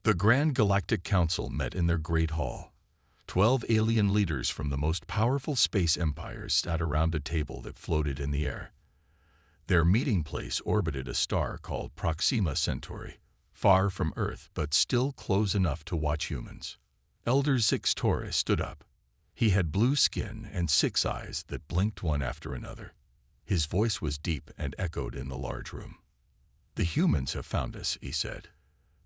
The Grand Galactic Council met in their great hall. 12 alien leaders from the most powerful space empires sat around a table that floated in the air. Their meeting place orbited a star called Proxima Centauri, far from Earth but still close enough to watch humans. Elder Zix Torres stood up. He had blue skin and 6 eyes that blinked one after another. His voice was deep and echoed in the large room. "The humans have found us," he said.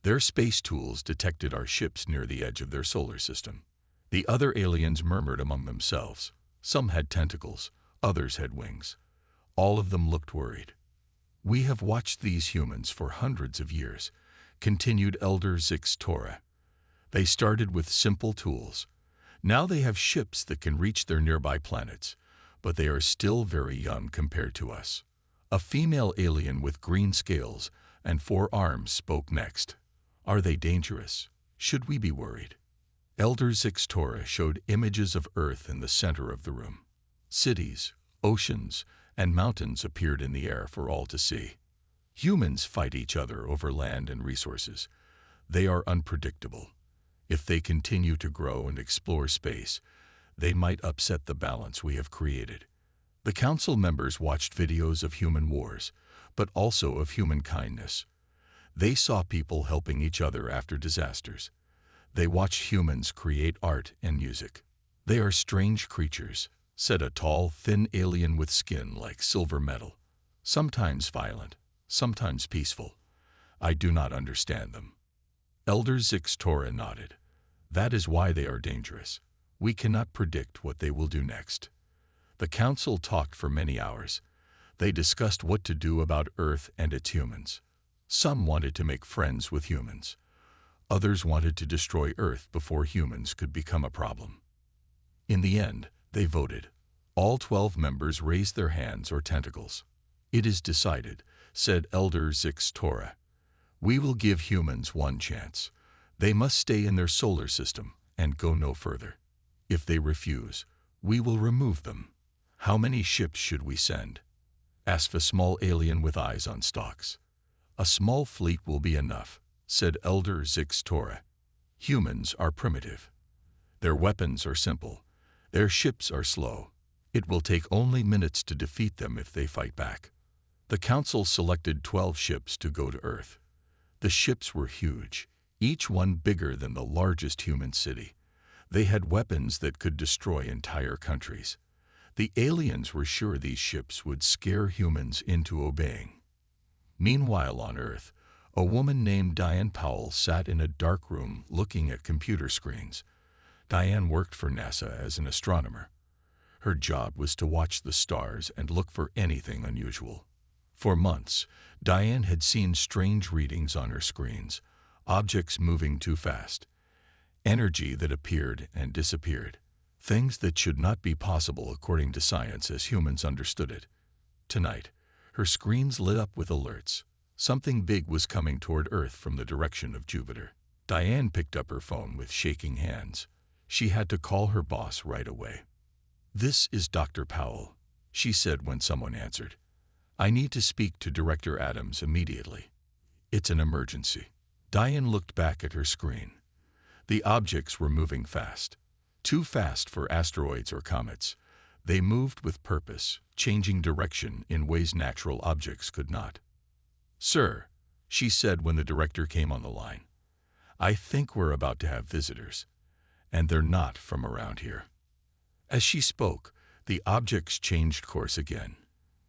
"Their space tools detected our ships near the edge of their solar system." The other aliens murmured among themselves. Some had tentacles, others had wings. All of them looked worried. "We have watched these humans for hundreds of years," continued Elder Zix Torres. "They started with simple tools. Now they have ships that can reach their nearby planets, but they are still very young compared to us." A female alien with green scales and 4 arms spoke next. "Are they dangerous? Should we be worried?" Elder Zix Torres showed images of Earth in the center of the room. Cities, oceans, and mountains appeared in the air for all to see. Humans fight each other over land and resources. They are unpredictable. If they continue to grow and explore space, they might upset the balance we have created. The council members watched videos of human wars, but also of human kindness. They saw people helping each other after disasters. They watched humans create art and music. "They are strange creatures," said a tall, thin alien with skin like silver metal. "Sometimes violent, sometimes peaceful. I do not understand them." Elder Zix Torres nodded. "That is why they are dangerous. We cannot predict what they will do next." The council talked for many hours. They discussed what to do about Earth and its humans. Some wanted to make friends with humans. Others wanted to destroy Earth before humans could become a problem. In the end, they voted. All 12 members raised their hands or tentacles. "It is decided," said Elder Zix Torres. "We will give humans one chance. They must stay in their solar system and go no further. If they refuse, we will remove them." "How many ships should we send?" asked a small alien with eyes on stalks. "A small fleet will be enough," said Elder Zix Torres. "Humans are primitive. Their weapons are simple. Their ships are slow. It will take only minutes to defeat them if they fight back." The council selected 12 ships to go to Earth. The ships were huge, each one bigger than the largest human city. They had weapons that could destroy entire countries. The aliens were sure these ships would scare humans into obeying. Meanwhile on Earth, a woman named Diane Powell sat in a dark room looking at computer screens. Diane worked for NASA as an astronomer. Her job was to watch the stars and look for anything unusual. For months, Diane had seen strange readings on her screens, objects moving too fast, energy that appeared and disappeared, things that should not be possible according to science as humans understood it. Tonight, her screens lit up with alerts. Something big was coming toward Earth from the direction of Jupiter. Diane picked up her phone with shaking hands. She had to call her boss right away. "This is Dr. Powell," she said when someone answered. "I need to speak to Director Adams immediately. It's an emergency." Diane looked back at her screen. The objects were moving fast. Too fast for asteroids or comets. They moved with purpose, changing direction in ways natural objects could not. "Sir," she said when the director came on the line, "I think we're about to have visitors, and they're not from around here." As she spoke, the objects changed course again.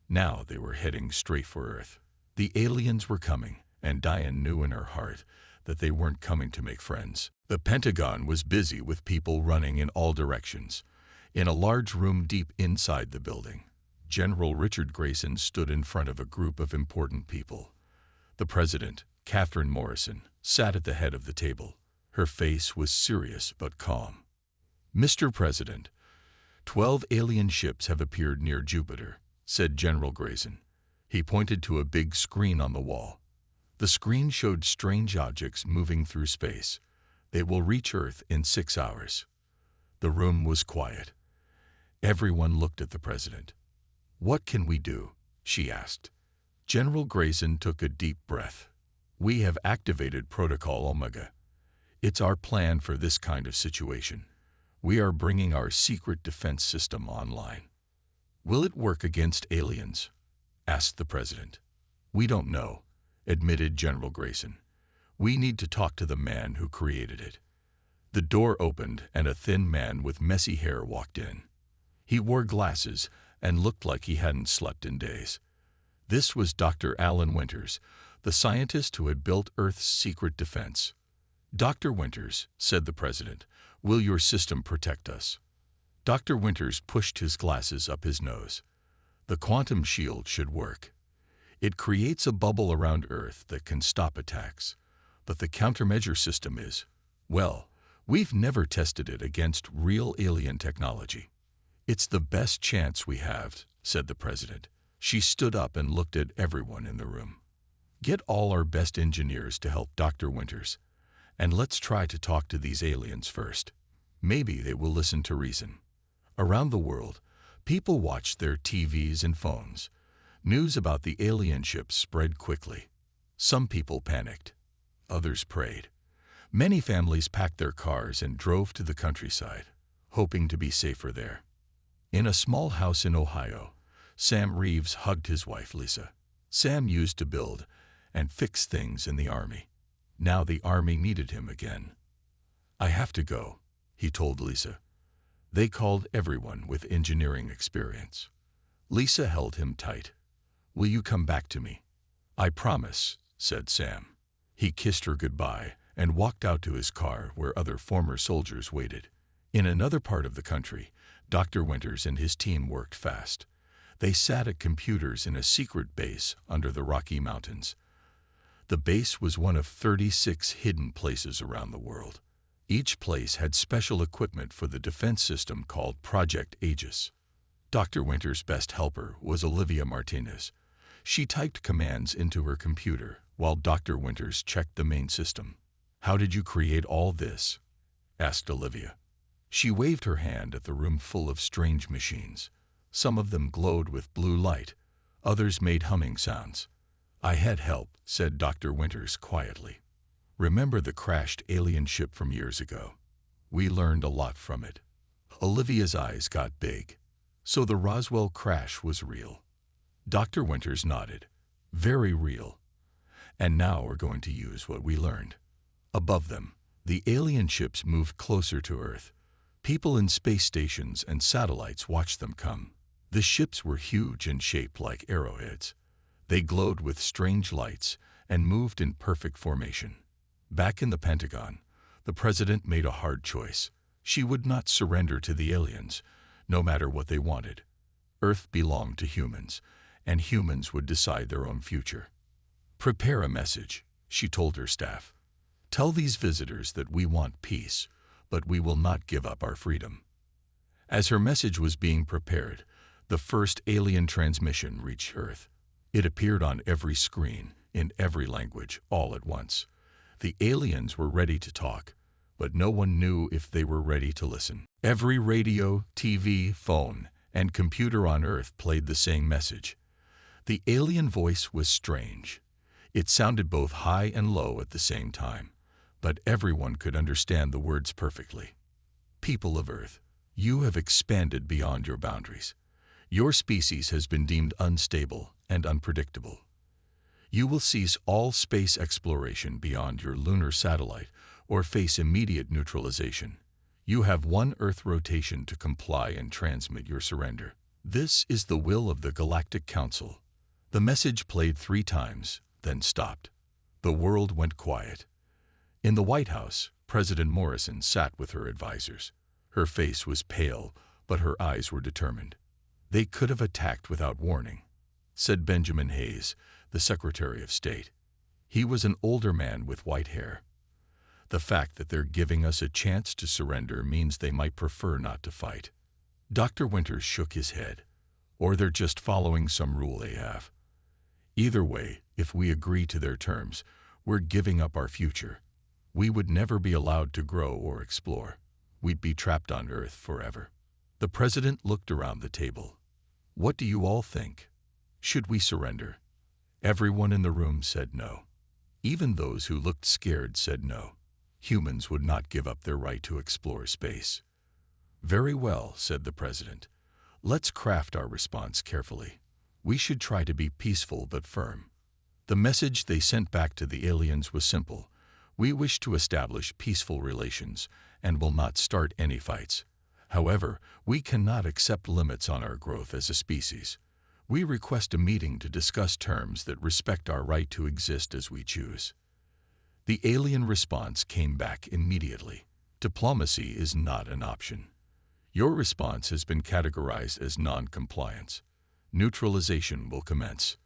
Now they were heading straight for Earth. The aliens were coming, and Diane knew in her heart that they weren't coming to make friends. The Pentagon was busy with people running in all directions. In a large room deep inside the building, General Richard Grayson stood in front of a group of important people. The President, Catherine Morrison, sat at the head of the table. Her face was serious but calm. "Mr. President, 12 alien ships have appeared near Jupiter," said General Grayson. He pointed to a big screen on the wall. The screen showed strange objects moving through space. They will reach Earth in 6 hours. The room was quiet. Everyone looked at the president. "What can we do?" she asked. General Grayson took a deep breath. "We have activated Protocol Omega. It's our plan for this kind of situation. We are bringing our secret defense system online. Will it work against aliens? Asked the president. We don't know, admitted General Grayson. We need to talk to the man who created it. The door opened and a thin man with messy hair walked in. He wore glasses and looked like he hadn't slept in days. This was Dr. Alan Winters, the scientist who had built Earth's secret defense. Dr. Winters, said the president, will your system protect us? Dr. Winters pushed his glasses up his nose. The quantum shield should work. It creates a bubble around Earth that can stop attacks. But the countermeasure system is, well, we've never tested it against real alien technology. It's the best chance we have, said the president. She stood up and looked at everyone in the room. Get all our best engineers to help Dr. Winters. And let's try to talk to these aliens first. Maybe they will listen to reason. Around the world, people watched their TVs and phones. News about the alien ships spread quickly. Some people panicked. Others prayed. Many families packed their cars and drove to the countryside, hoping to be safer there. In a small house in Ohio, Sam Reeves hugged his wife, Lisa. Sam used to build and fix things in the Army. Now the Army needed him again. I have to go, he told Lisa. They called everyone with engineering experience. Lisa held him tight. Will you come back to me? I promise, said Sam. He kissed her goodbye and walked out to his car where other former soldiers waited. In another part of the country, Dr. Winters and his team worked fast. They sat at computers in a secret base under the Rocky Mountains. The base was one of 36 hidden places around the world. Each place had special equipment for the defense system called Project Aegis. Dr. Winters' best helper was Olivia Martinez. She typed commands into her computer while Dr. Winters checked the main system. How did you create all this? Asked Olivia. She waved her hand at the room full of strange machines. Some of them glowed with blue light. Others made humming sounds. I had help, said Dr. Winters quietly. Remember the crashed alien ship from years ago? We learned a lot from it. Olivia's eyes got big. So the Roswell crash was real. Dr. Winters nodded. Very real. And now we're going to use what we learned. Above them, the alien ships moved closer to Earth. People in space stations and satellites watched them come. The ships were huge and shaped like arrowheads. They glowed with strange lights and moved in perfect formation. Back in the Pentagon, the president made a hard choice. She would not surrender to the aliens, no matter what they wanted. Earth belonged to humans, and humans would decide their own future. Prepare a message, she told her staff. Tell these visitors that we want peace, but we will not give up our freedom. As her message was being prepared, the first alien transmission reached Earth. It appeared on every screen, in every language, all at once. The aliens were ready to talk, but no one knew if they were ready to listen. Every radio, TV, phone, and computer on Earth played the same message. The alien voice was strange. It sounded both high and low at the same time, but everyone could understand the words perfectly. People of Earth, you have expanded beyond your boundaries. Your species has been deemed unstable and unpredictable. You will cease all space exploration beyond your lunar satellite or face immediate neutralization. You have one Earth rotation to comply and transmit your surrender. This is the will of the Galactic Council. The message played 3 times, then stopped. The world went quiet. In the White House, President Morrison sat with her advisors. Her face was pale, but her eyes were determined. They could have attacked without warning, said Benjamin Hayes, the Secretary of State. He was an older man with white hair. The fact that they're giving us a chance to surrender means they might prefer not to fight. Dr. Winters shook his head. Or they're just following some rule they have. Either way, if we agree to their terms, we're giving up our future. We would never be allowed to grow or explore. We'd be trapped on Earth forever. The president looked around the table. What do you all think? Should we surrender? Everyone in the room said no. Even those who looked scared said no. Humans would not give up their right to explore space. "Very well," said the president. "Let's craft our response carefully. We should try to be peaceful but firm." The message they sent back to the aliens was simple. "We wish to establish peaceful relations and will not start any fights. However, we cannot accept limits on our growth as a species. We request a meeting to discuss terms that respect our right to exist as we choose." The alien response came back immediately. "Diplomacy is not an option. Your response has been categorized as non-compliance. Neutralization will commence."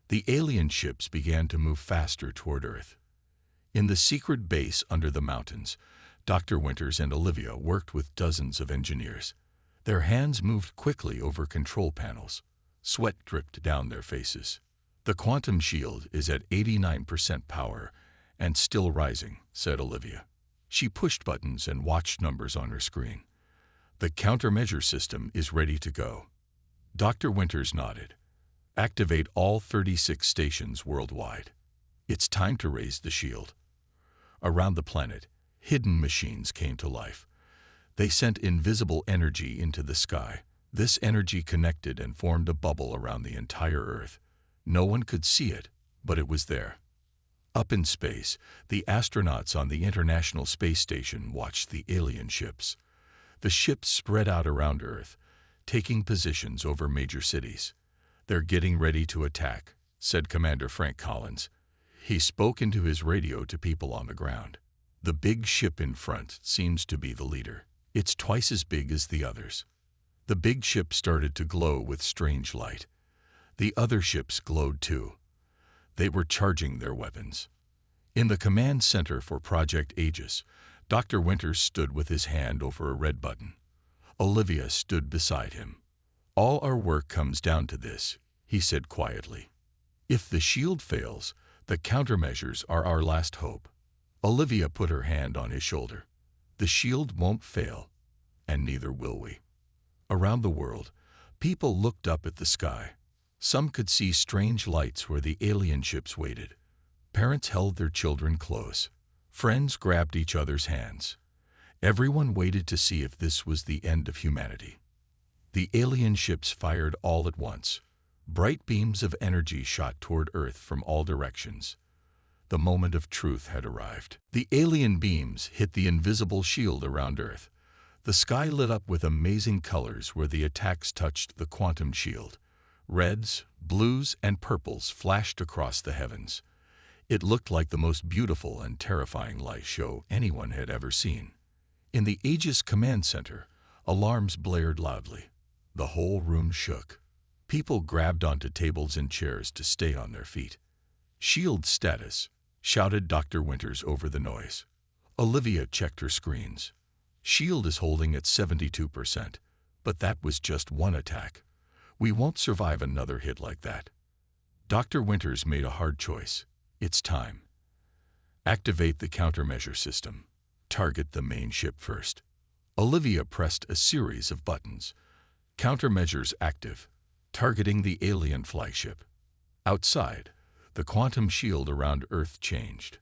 The alien ships began to move faster toward Earth. In the secret base under the mountains, Dr. Winters and Olivia worked with dozens of engineers. Their hands moved quickly over control panels. Sweat dripped down their faces. "The quantum shield is at 89% power and still rising," said Olivia. She pushed buttons and watched numbers on her screen. "The countermeasure system is ready to go." Dr. Winters nodded. "Activate all 36 stations worldwide. It's time to raise the shield." Around the planet, hidden machines came to life. They sent invisible energy into the sky. This energy connected and formed a bubble around the entire Earth. No one could see it, but it was there. Up in space, the astronauts on the International Space Station watched the alien ships. The ships spread out around Earth, taking positions over major cities. "They're getting ready to attack," said Commander Frank Collins. He spoke into his radio to people on the ground. "The big ship in front seems to be the leader. It's twice as big as the others." The big ship started to glow with strange light. The other ships glowed too. They were charging their weapons. In the command center for Project Aegis, Dr. Winters stood with his hand over a red button. Olivia stood beside him. "All our work comes down to this," he said quietly. "If the shield fails, the countermeasures are our last hope." Olivia put her hand on his shoulder. "The shield won't fail, and neither will we." Around the world, people looked up at the sky. Some could see strange lights where the alien ships waited. Parents held their children close. Friends grabbed each other's hands. Everyone waited to see if this was the end of humanity. The alien ships fired all at once. Bright beams of energy shot toward Earth from all directions. The moment of truth had arrived. The alien beams hit the invisible shield around Earth. The sky lit up with amazing colors where the attacks touched the quantum shield. Reds, blues, and purples flashed across the heavens. It looked like the most beautiful and terrifying light show anyone had ever seen. In the Aegis Command Center, alarms blared loudly. The whole room shook. People grabbed onto tables and chairs to stay on their feet. "Shield status," shouted Dr. Winters over the noise. Olivia checked her screens. "Shield is holding at 72%, but that was just one attack. We won't survive another hit like that." Dr. Winters made a hard choice. "It's time. Activate the countermeasure system. Target the main ship first." Olivia pressed a series of buttons. Countermeasures active. Targeting the alien flagship. Outside, the quantum shield around Earth changed.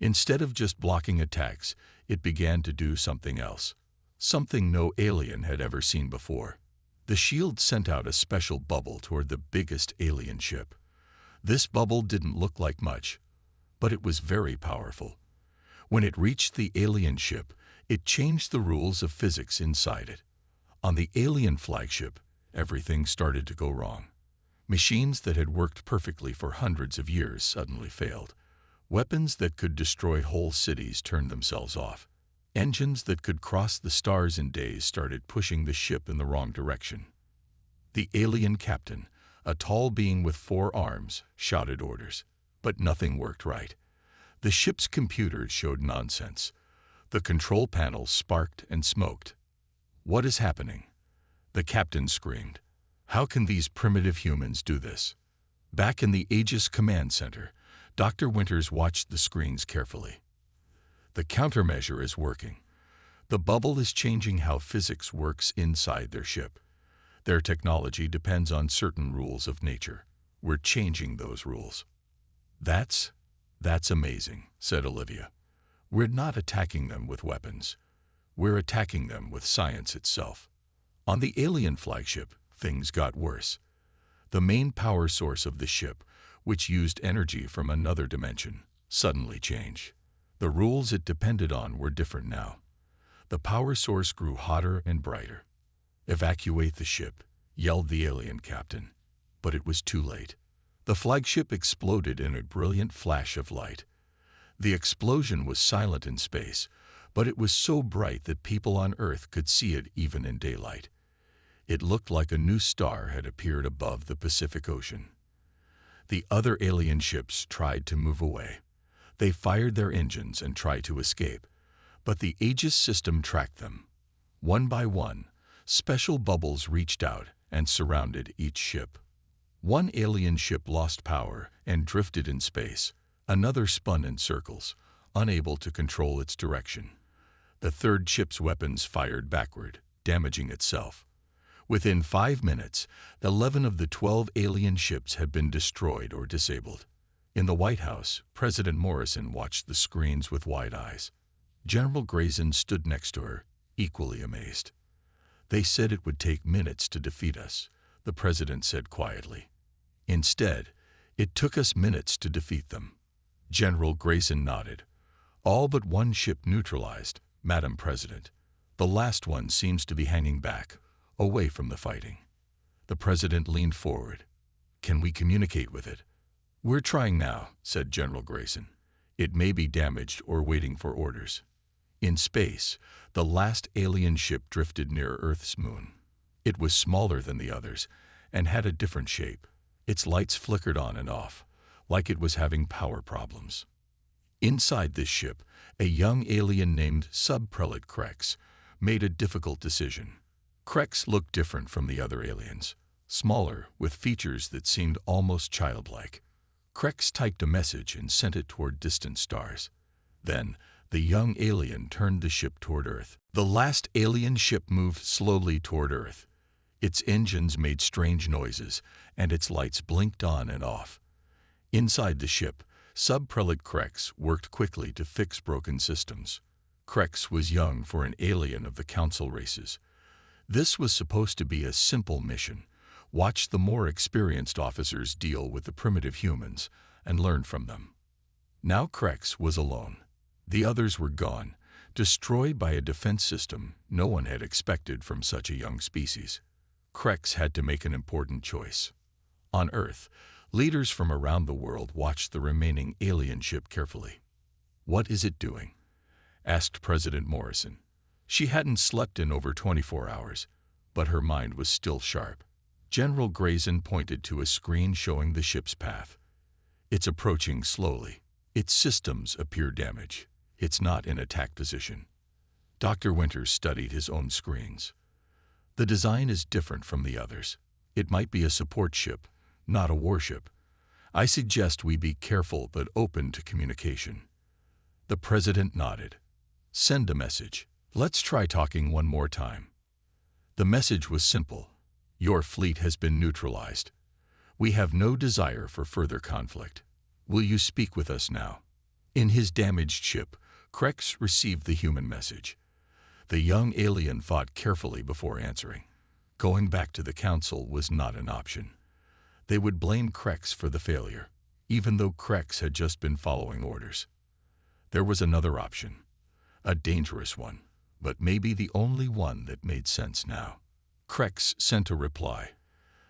Instead of just blocking attacks, it began to do something else. Something no alien had ever seen before. The shield sent out a special bubble toward the biggest alien ship. This bubble didn't look like much, but it was very powerful. When it reached the alien ship, it changed the rules of physics inside it. On the alien flagship, everything started to go wrong. Machines that had worked perfectly for hundreds of years suddenly failed. Weapons that could destroy whole cities turned themselves off. Engines that could cross the stars in days started pushing the ship in the wrong direction. The alien captain, a tall being with 4 arms, shouted orders, but nothing worked right. The ship's computers showed nonsense. The control panels sparked and smoked. "What is happening?" The captain screamed. "How can these primitive humans do this?" Back in the Aegis Command Center, Dr. Winters watched the screens carefully. "The countermeasure is working. The bubble is changing how physics works inside their ship. Their technology depends on certain rules of nature. We're changing those rules." That's amazing," said Olivia. We're not attacking them with weapons. We're attacking them with science itself. On the alien flagship, things got worse. The main power source of the ship, which used energy from another dimension, suddenly changed. The rules it depended on were different now. The power source grew hotter and brighter. "Evacuate the ship," yelled the alien captain. But it was too late. The flagship exploded in a brilliant flash of light. The explosion was silent in space, but it was so bright that people on Earth could see it even in daylight. It looked like a new star had appeared above the Pacific Ocean. The other alien ships tried to move away. They fired their engines and tried to escape, but the Aegis system tracked them. One by one, special bubbles reached out and surrounded each ship. One alien ship lost power and drifted in space. Another spun in circles, unable to control its direction. The third ship's weapons fired backward, damaging itself. Within 5 minutes, 11 of the 12 alien ships had been destroyed or disabled. In the White House, President Morrison watched the screens with wide eyes. General Grayson stood next to her, equally amazed. "They said it would take minutes to defeat us," the president said quietly. "Instead, it took us minutes to defeat them." General Grayson nodded. "All but one ship neutralized, Madam President. The last one seems to be hanging back, away from the fighting." The president leaned forward. "Can we communicate with it?" "We're trying now," said General Grayson. "It may be damaged or waiting for orders." In space, the last alien ship drifted near Earth's moon. It was smaller than the others and had a different shape. Its lights flickered on and off, like it was having power problems. Inside this ship, a young alien named Subprelate Krex made a difficult decision. Krex looked different from the other aliens, smaller, with features that seemed almost childlike. Krex typed a message and sent it toward distant stars. Then, the young alien turned the ship toward Earth. The last alien ship moved slowly toward Earth. Its engines made strange noises, and its lights blinked on and off. Inside the ship, Subprelate Krex worked quickly to fix broken systems. Krex was young for an alien of the Council races. This was supposed to be a simple mission. Watch the more experienced officers deal with the primitive humans and learn from them. Now Krex was alone. The others were gone, destroyed by a defense system no one had expected from such a young species. Krex had to make an important choice. On Earth, leaders from around the world watched the remaining alien ship carefully. "What is it doing?" asked President Morrison. She hadn't slept in over 24 hours, but her mind was still sharp. General Grayson pointed to a screen showing the ship's path. "It's approaching slowly. Its systems appear damaged. It's not in attack position." Dr. Winters studied his own screens. "The design is different from the others. It might be a support ship, not a warship. I suggest we be careful but open to communication." The president nodded. "Send a message. Let's try talking one more time." The message was simple. "Your fleet has been neutralized. We have no desire for further conflict. Will you speak with us now?" In his damaged ship, Krex received the human message. The young alien thought carefully before answering. Going back to the Council was not an option. They would blame Krex for the failure, even though Krex had just been following orders. There was another option, a dangerous one, but maybe the only one that made sense now. Krex sent a reply.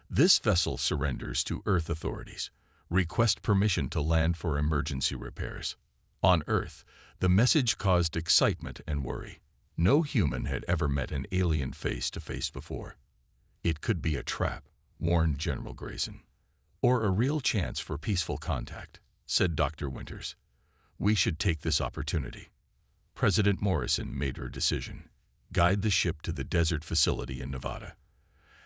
"This vessel surrenders to Earth authorities. Request permission to land for emergency repairs." On Earth, the message caused excitement and worry. No human had ever met an alien face-to-face before. "It could be a trap," warned General Grayson. "Or a real chance for peaceful contact," said Dr. Winters. "We should take this opportunity." President Morrison made her decision. "Guide the ship to the desert facility in Nevada.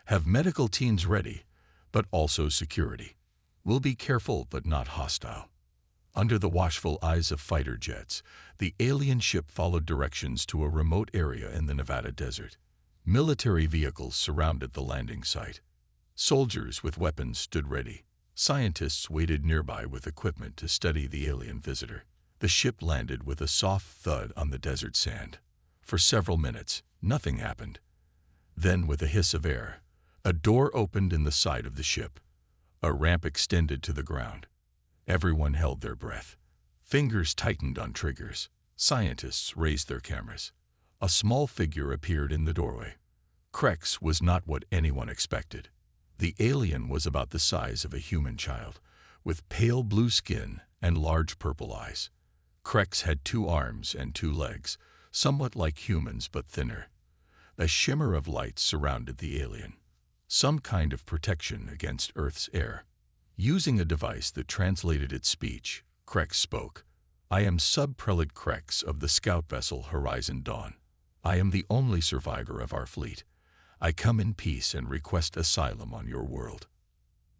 Have medical teams ready, but also security. We'll be careful but not hostile." Under the watchful eyes of fighter jets, the alien ship followed directions to a remote area in the Nevada desert. Military vehicles surrounded the landing site. Soldiers with weapons stood ready. Scientists waited nearby with equipment to study the alien visitor. The ship landed with a soft thud on the desert sand. For several minutes, nothing happened. Then, with a hiss of air, a door opened in the side of the ship. A ramp extended to the ground. Everyone held their breath. Fingers tightened on triggers. Scientists raised their cameras. A small figure appeared in the doorway. Krex was not what anyone expected. The alien was about the size of a human child, with pale blue skin and large purple eyes. Krex had 2 arms and 2 legs, somewhat like humans but thinner. A shimmer of light surrounded the alien, some kind of protection against Earth's air. Using a device that translated its speech, Krex spoke. "I am Subprelate Krex of the scout vessel Horizon Dawn. I am the only survivor of our fleet. I come in peace and request asylum on your world."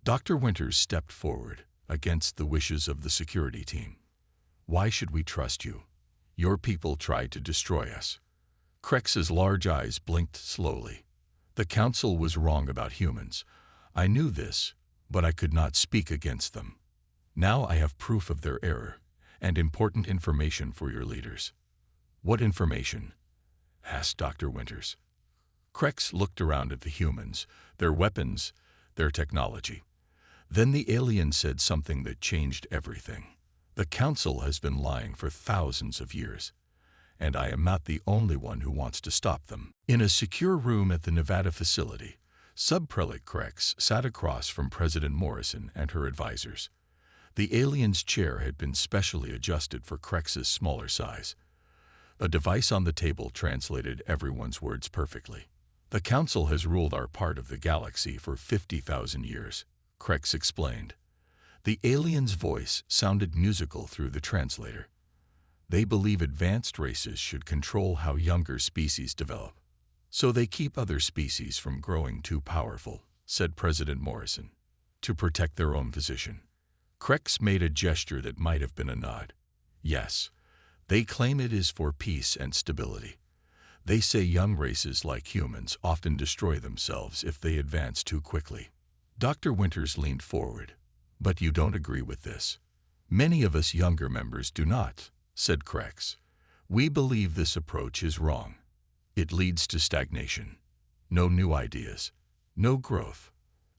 Dr. Winters stepped forward, against the wishes of the security team. "Why should we trust you? Your people tried to destroy us." Krex's large eyes blinked slowly. "The Council was wrong about humans. I knew this, but I could not speak against them. Now I have proof of their error, and important information for your leaders." "What information?" asked Dr. Winters. Krex looked around at the humans, their weapons, their technology. Then the alien said something that changed everything. "The Council has been lying for thousands of years, and I am not the only one who wants to stop them." In a secure room at the Nevada facility, Subprelate Krex sat across from President Morrison and her advisors. The alien's chair had been specially adjusted for Krex's smaller size. A device on the table translated everyone's words perfectly. "The Council has ruled our part of the galaxy for 50,000 years, Krex explained. The alien's voice sounded musical through the translator. "They believe advanced races should control how younger species develop. So they keep other species from growing too powerful," said President Morrison, "to protect their own position." Krex made a gesture that might have been a nod. "Yes, they claim it is for peace and stability. They say young races like humans often destroy themselves if they advance too quickly." Dr. Winters leaned forward. "But you don't agree with this." "Many of us younger members do not," said Krex. "We believe this approach is wrong. It leads to stagnation. No new ideas. No growth.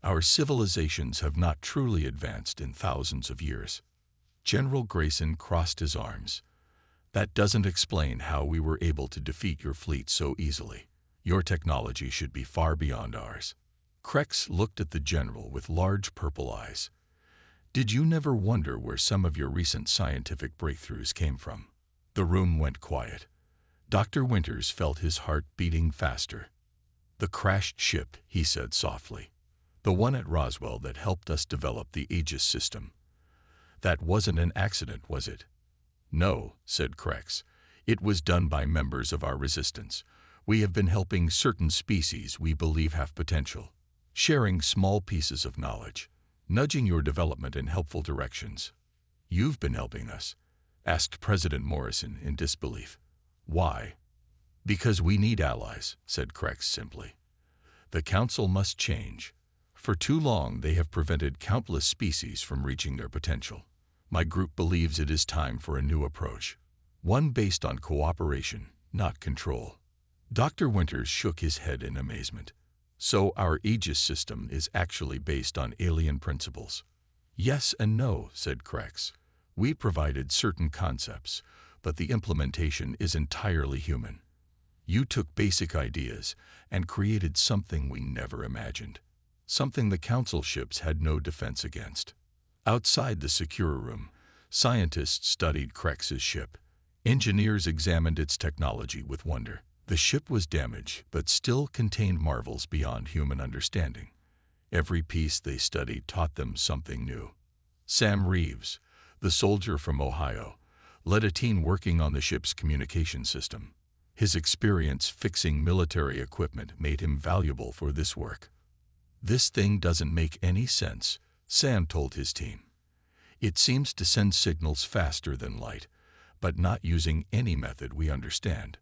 Our civilizations have not truly advanced in thousands of years." General Grayson crossed his arms. "That doesn't explain how we were able to defeat your fleet so easily. Your technology should be far beyond ours." Krex looked at the general with large purple eyes. "Did you never wonder where some of your recent scientific breakthroughs came from?" The room went quiet. Dr. Winters felt his heart beating faster. "The crashed ship," he said softly. "The one at Roswell that helped us develop the Aegis system. That wasn't an accident, was it?" "No," said Krex. "It was done by members of our resistance. We have been helping certain species we believe have potential, sharing small pieces of knowledge, nudging your development in helpful directions." "You've been helping us?" asked President Morrison in disbelief. "Why?" "Because we need allies," said Krex simply. "The Council must change. For too long they have prevented countless species from reaching their potential. My group believes it is time for a new approach, one based on cooperation, not control." Dr. Winters shook his head in amazement. "So our Aegis system is actually based on alien principles?" "Yes and no," said Krex. "We provided certain concepts, but the implementation is entirely human. You took basic ideas and created something we never imagined, something the Council ships had no defense against." Outside the secure room, scientists studied Krex's ship. Engineers examined its technology with wonder. The ship was damaged, but still contained marvels beyond human understanding. Every piece they studied taught them something new. Sam Reeves, the soldier from Ohio, led a team working on the ship's communication system. His experience fixing military equipment made him valuable for this work. "This thing doesn't make any sense," Sam told his team. "It seems to send signals faster than light, but not using any method we understand."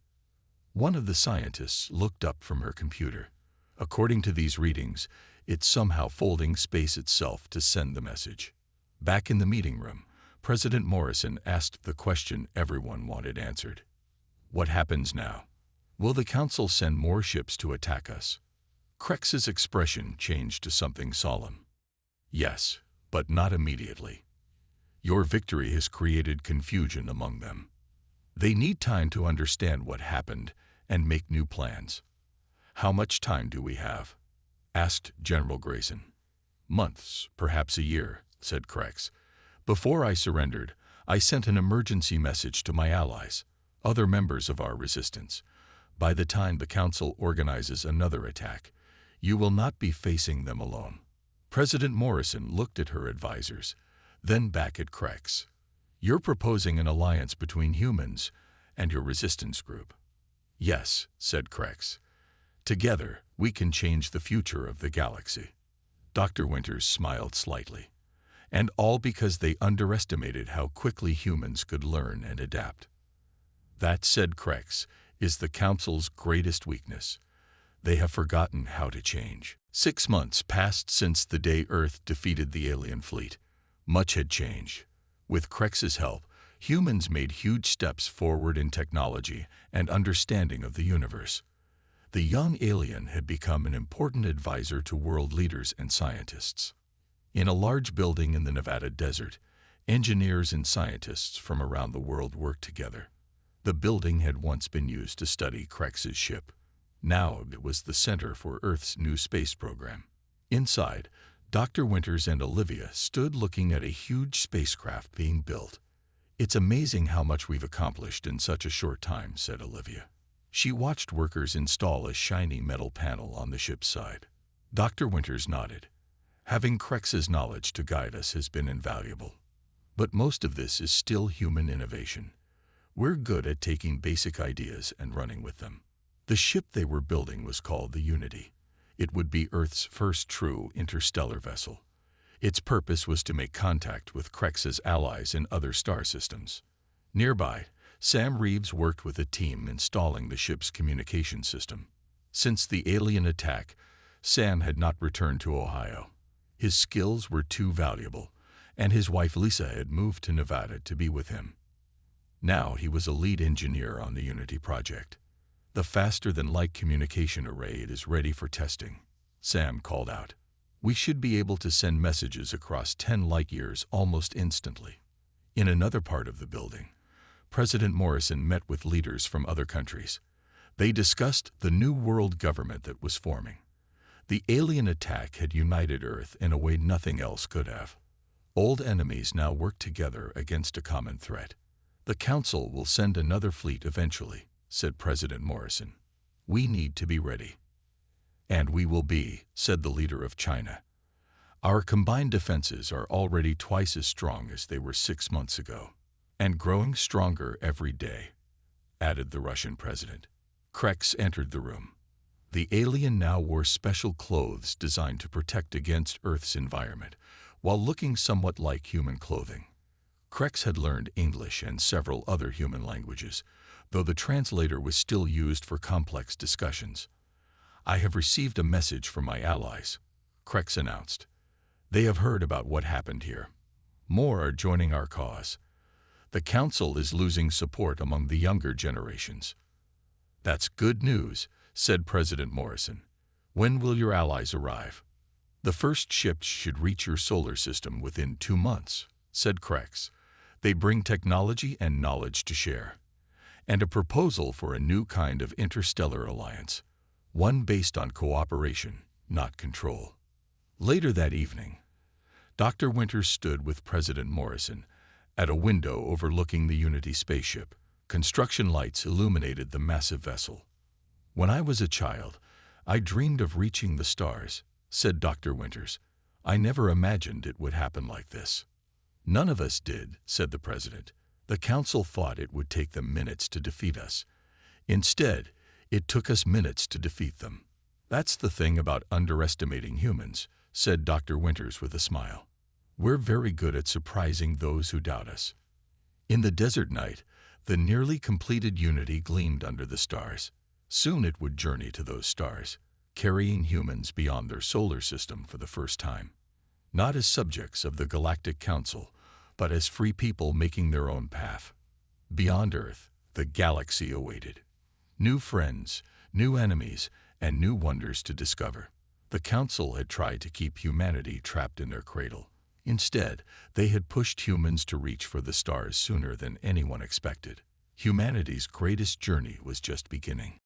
One of the scientists looked up from her computer. "According to these readings, it's somehow folding space itself to send the message." Back in the meeting room, President Morrison asked the question everyone wanted answered. What happens now? Will the Council send more ships to attack us? Krex's expression changed to something solemn. Yes, but not immediately. Your victory has created confusion among them. They need time to understand what happened and make new plans. How much time do we have? Asked General Grayson. Months, perhaps a year, said Krex. Before I surrendered, I sent an emergency message to my allies, other members of our resistance. By the time the Council organizes another attack, you will not be facing them alone. President Morrison looked at her advisors, then back at Krex. You're proposing an alliance between humans and your resistance group. Yes, said Krex. Together, we can change the future of the galaxy. Dr. Winters smiled slightly. And all because they underestimated how quickly humans could learn and adapt. That, said Krex, is the Council's greatest weakness. They have forgotten how to change. 6 months passed since the day Earth defeated the alien fleet. Much had changed. With Krex's help, humans made huge steps forward in technology and understanding of the universe. The young alien had become an important advisor to world leaders and scientists. In a large building in the Nevada desert, engineers and scientists from around the world worked together. The building had once been used to study Krex's ship. Now it was the center for Earth's new space program. Inside, Dr. Winters and Olivia stood looking at a huge spacecraft being built. It's amazing how much we've accomplished in such a short time, said Olivia. She watched workers install a shiny metal panel on the ship's side. Dr. Winters nodded. Having Krex's knowledge to guide us has been invaluable. But most of this is still human innovation. We're good at taking basic ideas and running with them. The ship they were building was called the Unity. It would be Earth's first true interstellar vessel. Its purpose was to make contact with Krex's allies in other star systems. Nearby, Sam Reeves worked with a team installing the ship's communication system. Since the alien attack, Sam had not returned to Ohio. His skills were too valuable, and his wife Lisa had moved to Nevada to be with him. Now he was a lead engineer on the Unity project. The faster-than-light communication array is ready for testing, Sam called out. We should be able to send messages across 10 light-years almost instantly. In another part of the building, President Morrison met with leaders from other countries. They discussed the new world government that was forming. The alien attack had united Earth in a way nothing else could have. Old enemies now work together against a common threat. The Council will send another fleet eventually, said President Morrison. We need to be ready. And we will be, said the leader of China. Our combined defenses are already twice as strong as they were 6 months ago, and growing stronger every day, added the Russian president. Krex entered the room. The alien now wore special clothes designed to protect against Earth's environment, while looking somewhat like human clothing. Krex had learned English and several other human languages, though the translator was still used for complex discussions. I have received a message from my allies, Krex announced. They have heard about what happened here. More are joining our cause. The Council is losing support among the younger generations. That's good news, said President Morrison. When will your allies arrive? The first ships should reach your solar system within 2 months, said Krex. They bring technology and knowledge to share, and a proposal for a new kind of interstellar alliance, one based on cooperation, not control. Later that evening, Dr. Winters stood with President Morrison at a window overlooking the Unity spaceship. Construction lights illuminated the massive vessel. When I was a child, I dreamed of reaching the stars, said Dr. Winters. I never imagined it would happen like this. None of us did, said the president. The Council thought it would take them minutes to defeat us. Instead, it took us minutes to defeat them. That's the thing about underestimating humans, said Dr. Winters with a smile. We're very good at surprising those who doubt us. In the desert night, the nearly completed Unity gleamed under the stars. Soon it would journey to those stars, carrying humans beyond their solar system for the first time. Not as subjects of the Galactic Council, but as free people making their own path. Beyond Earth, the galaxy awaited. New friends, new enemies, and new wonders to discover. The Council had tried to keep humanity trapped in their cradle. Instead, they had pushed humans to reach for the stars sooner than anyone expected. Humanity's greatest journey was just beginning.